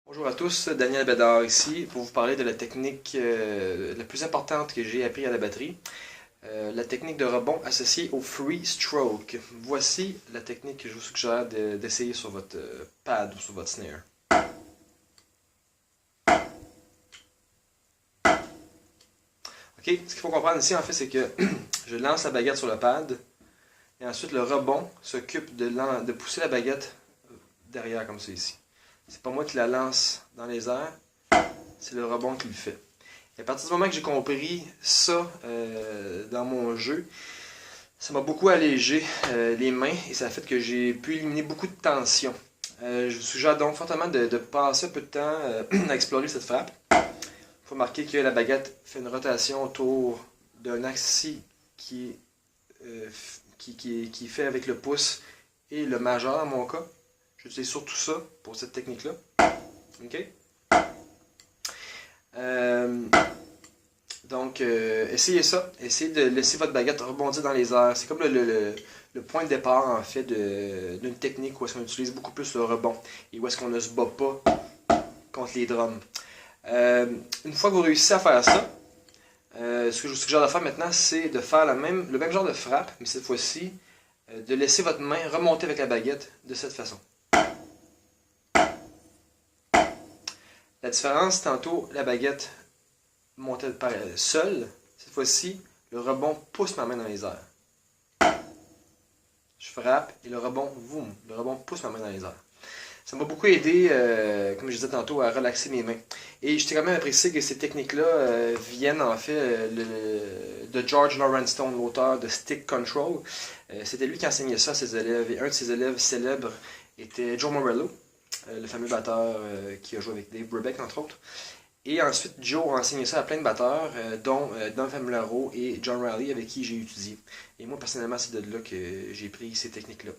Bonjour à tous, Daniel Bédard ici pour vous parler de la technique la plus importante que j'ai appris à la batterie, la technique de rebond associée au free stroke. Voici la technique que je vous suggère d'essayer sur votre pad ou sur votre snare. Ok, ce qu'il faut comprendre ici en fait c'est que je lance la baguette sur le pad et ensuite le rebond s'occupe de pousser la baguette derrière comme ça ici. C'est pas moi qui la lance dans les airs, c'est le rebond qui le fait. Et à partir du moment que j'ai compris ça dans mon jeu, ça m'a beaucoup allégé les mains et ça a fait que j'ai pu éliminer beaucoup de tension. Je vous suggère donc fortement de passer un peu de temps à explorer cette frappe. Il faut marquer que la baguette fait une rotation autour d'un axe qui est fait avec le pouce et le majeur dans mon cas. J'utilise surtout ça pour cette technique-là. OK? Donc, essayez ça. Essayez de laisser votre baguette rebondir dans les airs. C'est comme le point de départ, en fait, d'une technique où est-ce qu'on utilise beaucoup plus le rebond et où est-ce qu'on ne se bat pas contre les drums. Une fois que vous réussissez à faire ça, ce que je vous suggère de faire maintenant, c'est de faire le même genre de frappe, mais cette fois-ci, de laisser votre main remonter avec la baguette de cette façon. La différence, tantôt, la baguette montait seule. Cette fois-ci, le rebond pousse ma main dans les airs. Je frappe et le rebond, boum, le rebond pousse ma main dans les airs. Ça m'a beaucoup aidé, comme je disais tantôt, à relaxer mes mains. Et je t'ai quand même apprécié que ces techniques-là viennent en fait de George Lawrence Stone, l'auteur de Stick Control. C'était lui qui enseignait ça à ses élèves. Et un de ses élèves célèbres était Joe Morello, le fameux batteur qui a joué avec Dave Brubeck, entre autres. Et ensuite, Joe a enseigné ça à plein de batteurs, dont Don Famularo et John Riley, avec qui j'ai étudié. Et moi, personnellement, c'est de là que j'ai pris ces techniques-là.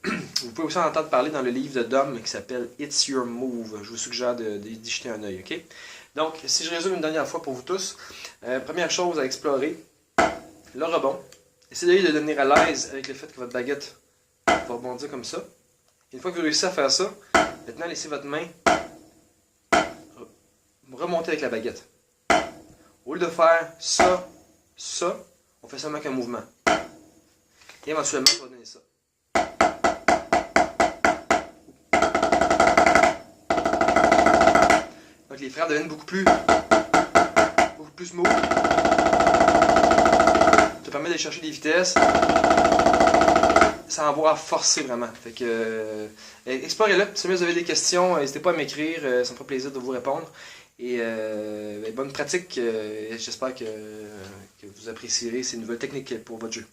Vous pouvez aussi en entendre parler dans le livre de Dom qui s'appelle It's Your Move. Je vous suggère d'y jeter un œil, ok? Donc, si je résume une dernière fois pour vous tous, première chose à explorer, le rebond. Essayez de devenir à l'aise avec le fait que votre baguette va rebondir comme ça. Une fois que vous réussissez à faire ça, maintenant, laissez votre main remonter avec la baguette. Au lieu de faire ça, on fait seulement qu'un mouvement. Et éventuellement, on va donner ça. Donc les frappes deviennent beaucoup plus smooth. Ça permet d'aller chercher des vitesses sans avoir à forcer vraiment. Fait que explorez-le. Si vous avez des questions, n'hésitez pas à m'écrire. Ça me fera plaisir de vous répondre. Et bonne pratique. J'espère que vous apprécierez ces nouvelles techniques pour votre jeu.